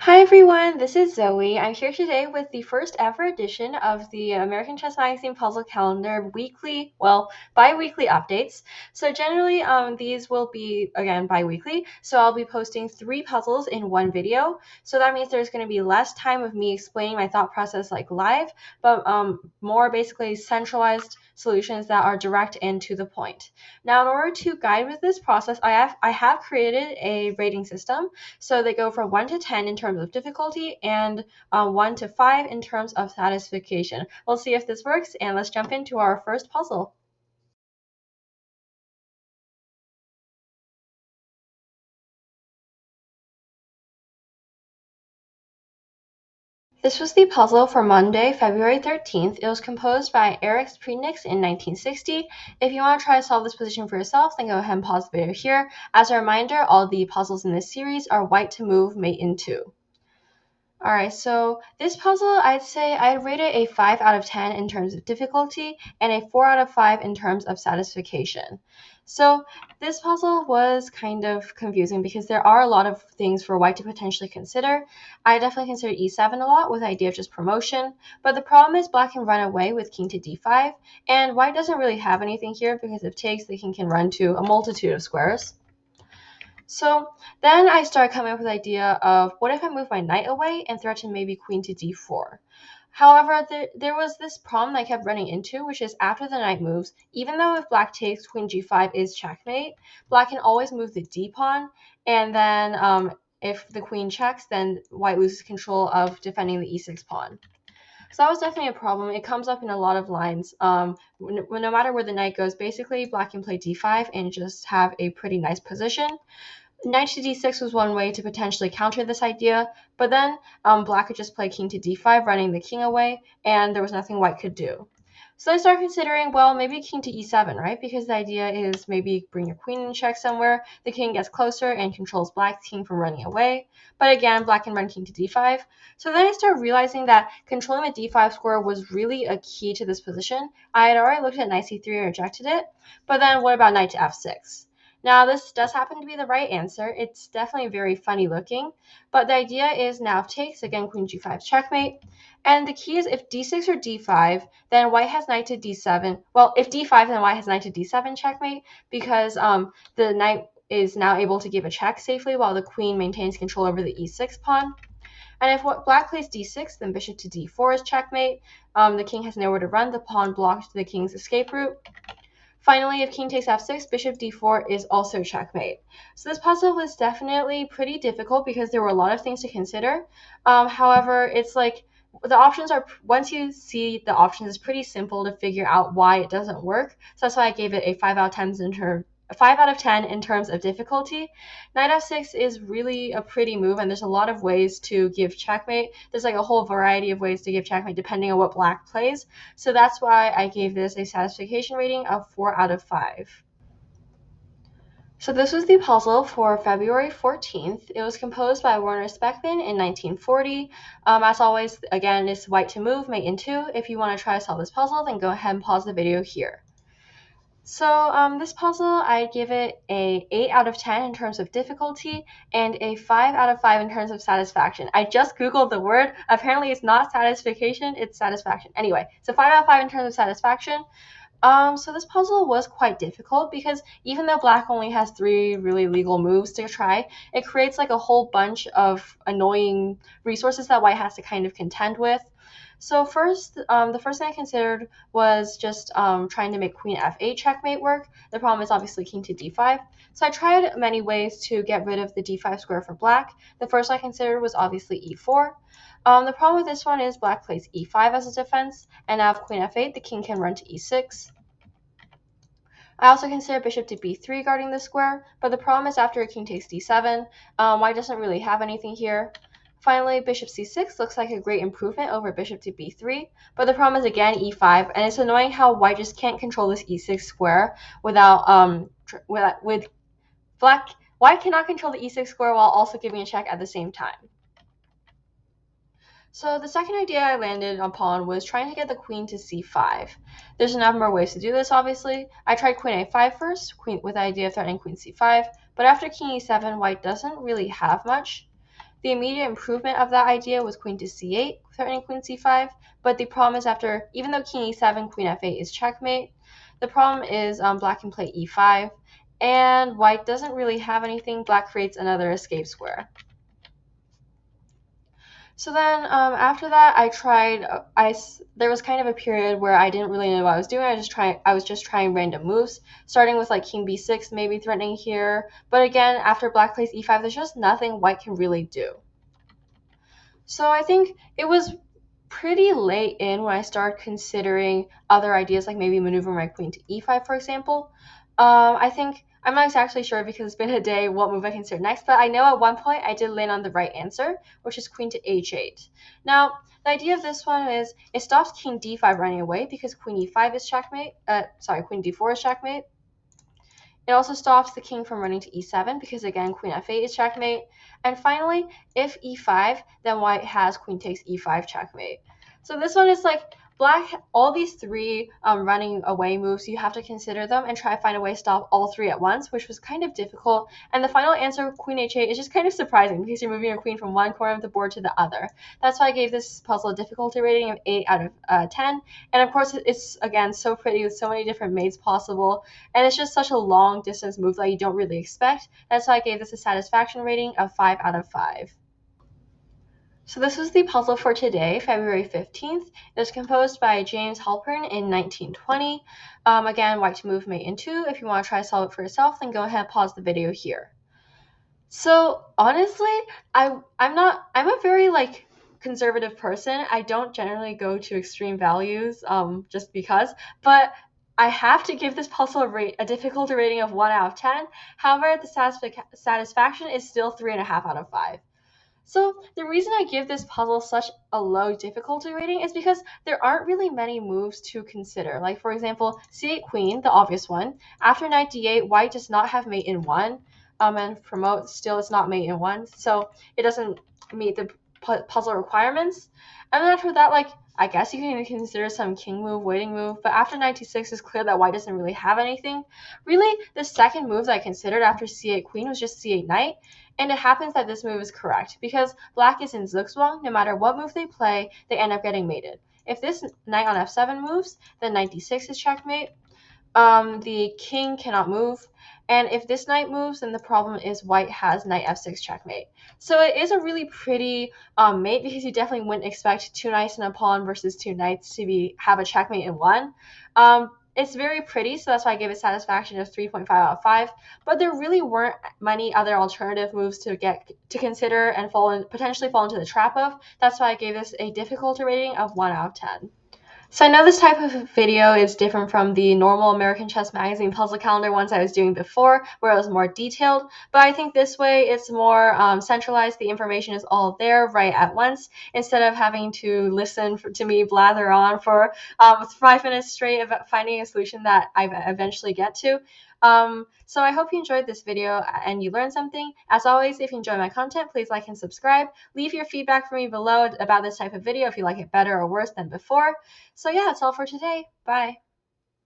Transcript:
Hi everyone, this is Zoe. I'm here today with the first ever edition of the American Chess Magazine Puzzle Calendar bi-weekly updates. So generally, these will be, again, bi-weekly. So I'll be posting 3 puzzles in one video. So that means there's going to be less time of me explaining my thought process like live, but more basically centralized solutions that are direct and to the point. Now, in order to guide with this process, I have created a rating system. So they go from 1 to 10 in terms of difficulty and 1 to 5 in terms of satisfaction. We'll see if this works, and let's jump into our first puzzle. This was the puzzle for Monday, February 13th. It was composed by Eric Prydnix in 1960. If you want to try to solve this position for yourself, then go ahead and pause the video here. As a reminder, all the puzzles in this series are white to move, mate in 2. Alright, so this puzzle, I'd say I'd rate it a 5 out of 10 in terms of difficulty and a 4 out of 5 in terms of satisfaction. So this puzzle was kind of confusing because there are a lot of things for white to potentially consider. I definitely consider e7 a lot with the idea of just promotion, but the problem is black can run away with king to d5, and white doesn't really have anything here because if takes, the king can run to a multitude of squares. So then I started coming up with the idea of what if I move my knight away and threaten maybe queen to d4. However, there was this problem that I kept running into, which is after the knight moves, even though if black takes queen g5 is checkmate, black can always move the d pawn, and then if the queen checks, then white loses control of defending the e6 pawn. So that was definitely a problem. It comes up in a lot of lines. No matter where the knight goes, basically black can play d5 and just have a pretty nice position. Knight to d6 was one way to potentially counter this idea, but then black could just play king to d5, running the king away, and there was nothing white could do. So I started considering, well, maybe king to e7, right? Because the idea is maybe bring your queen in check somewhere, the king gets closer and controls black's king from running away. But again, black can run king to d5. So then I started realizing that controlling the d5 square was really a key to this position. I had already looked at knight c3 and rejected it, but then what about knight to f6? Now, this does happen to be the right answer. It's definitely very funny looking, but the idea is now if takes, again, queen g5 checkmate. And the key is if d6 or d5, then white has knight to d7. Well, if d5, then white has knight to d7 checkmate because the knight is now able to give a check safely while the queen maintains control over the e6 pawn. And if black plays d6, then bishop to d4 is checkmate. The king has nowhere to run. The pawn blocked the king's escape route. Finally, if king takes f6, bishop d4 is also checkmate. So this puzzle was definitely pretty difficult because there were a lot of things to consider. However, it's like the options are, once you see the options, it's pretty simple to figure out why it doesn't work. So that's why I gave it a 5 out of 10 in terms of difficulty. Knight f6 is really a pretty move, and there's a lot of ways to give checkmate. There's like a whole variety of ways to give checkmate depending on what black plays. So that's why I gave this a satisfaction rating of 4 out of 5. So this was the puzzle for February 14th. It was composed by Werner Speckmann in 1940. As always, again, it's white to move, mate in 2. If you want to try to solve this puzzle, then go ahead and pause the video here. So this puzzle, I give it a 8 out of 10 in terms of difficulty and a 5 out of 5 in terms of satisfaction. I just Googled the word. Apparently it's not satisfaction, it's satisfaction. Anyway, so 5 out of 5 in terms of satisfaction. So this puzzle was quite difficult because even though black only has 3 really legal moves to try, it creates like a whole bunch of annoying resources that white has to kind of contend with. So first, the first thing I considered was just trying to make queen f8 checkmate work. The problem is obviously king to d5. So I tried many ways to get rid of the d5 square for black. The first I considered was obviously e4. The problem with this one is black plays e5 as a defense, and now if queen f8, the king can run to e6. I also consider bishop to b3 guarding the square, but the problem is after a king takes d7, white doesn't really have anything here. Finally, bishop c6 looks like a great improvement over bishop to b3, but the problem is again e5, and it's annoying how white just can't control this e6 square without with black. White cannot control the e6 square while also giving a check at the same time. So the second idea I landed upon was trying to get the queen to c5. There's a number of ways to do this, obviously. I tried queen a5 first, with the idea of threatening queen c5, but after king e7, white doesn't really have much. The immediate improvement of that idea was queen to c8, threatening queen c5, but the problem is even though king e7, queen f8 is checkmate, the problem is black can play e5, and white doesn't really have anything. Black creates another escape square. So then after that, there was kind of a period where I didn't really know what I was doing. I was just trying random moves, starting with like king b6, maybe threatening here. But again, after black plays e5, there's just nothing white can really do. So I think it was pretty late in when I started considering other ideas, like maybe maneuvering my queen to e5, for example. I think I'm not exactly sure because it's been a day what move I consider next, but I know at one point I did land on the right answer, which is queen to h8. Now, the idea of this one is it stops king d5 running away because queen e5 is checkmate. Queen d4 is checkmate. It also stops the king from running to e7 because, again, queen f8 is checkmate. And finally, if e5, then white has queen takes e5 checkmate. So this one is like black, all these three running away moves, you have to consider them and try to find a way to stop all three at once, which was kind of difficult. And the final answer, queen h8, is just kind of surprising because you're moving your queen from one corner of the board to the other. That's why I gave this puzzle a difficulty rating of 8 out of 10. And of course, it's, again, so pretty with so many different mates possible. And it's just such a long distance move that you don't really expect. That's why I gave this a satisfaction rating of 5 out of 5. So this was the puzzle for today, February 15th. It was composed by James Halpern in 1920. Again, white to move mate in 2. If you want to try to solve it for yourself, then go ahead and pause the video here. So honestly, I'm a very conservative person. I don't generally go to extreme values just because, but I have to give this puzzle a difficulty rating of 1 out of 10. However, the satisfaction is still 3.5 out of 5. So the reason I give this puzzle such a low difficulty rating is because there aren't really many moves to consider. Like, for example, c8 queen, the obvious one. After knight d8, white does not have mate in 1, and promote still is not mate in 1, so it doesn't meet the puzzle requirements. And then after that, I guess you can consider some king move, waiting move, but after knight d6, it's clear that white doesn't really have anything. Really, the second move that I considered after c8 queen was just c8 knight, and it happens that this move is correct, because black is in zugzwang. No matter what move they play, they end up getting mated. If this knight on f7 moves, then knight d6 is checkmate. The king cannot move, and if this knight moves, then the problem is white has knight f6 checkmate. So it is a really pretty mate, because you definitely wouldn't expect 2 knights and a pawn versus 2 knights to have a checkmate in 1. It's very pretty, so that's why I gave it satisfaction of 3.5 out of 5. But there really weren't many other alternative moves to consider and potentially fall into the trap of. That's why I gave this a difficulty rating of 1 out of 10. So I know this type of video is different from the normal American Chess Magazine puzzle calendar ones I was doing before, where it was more detailed, but I think this way it's more centralized. The information is all there right at once, instead of having to listen to me blather on for 5 minutes straight about finding a solution that I eventually get to. So I hope you enjoyed this video and you learned something. As always, if you enjoy my content, please like and subscribe. Leave your feedback for me below about this type of video if you like it better or worse than before. So yeah, that's all for today. Bye.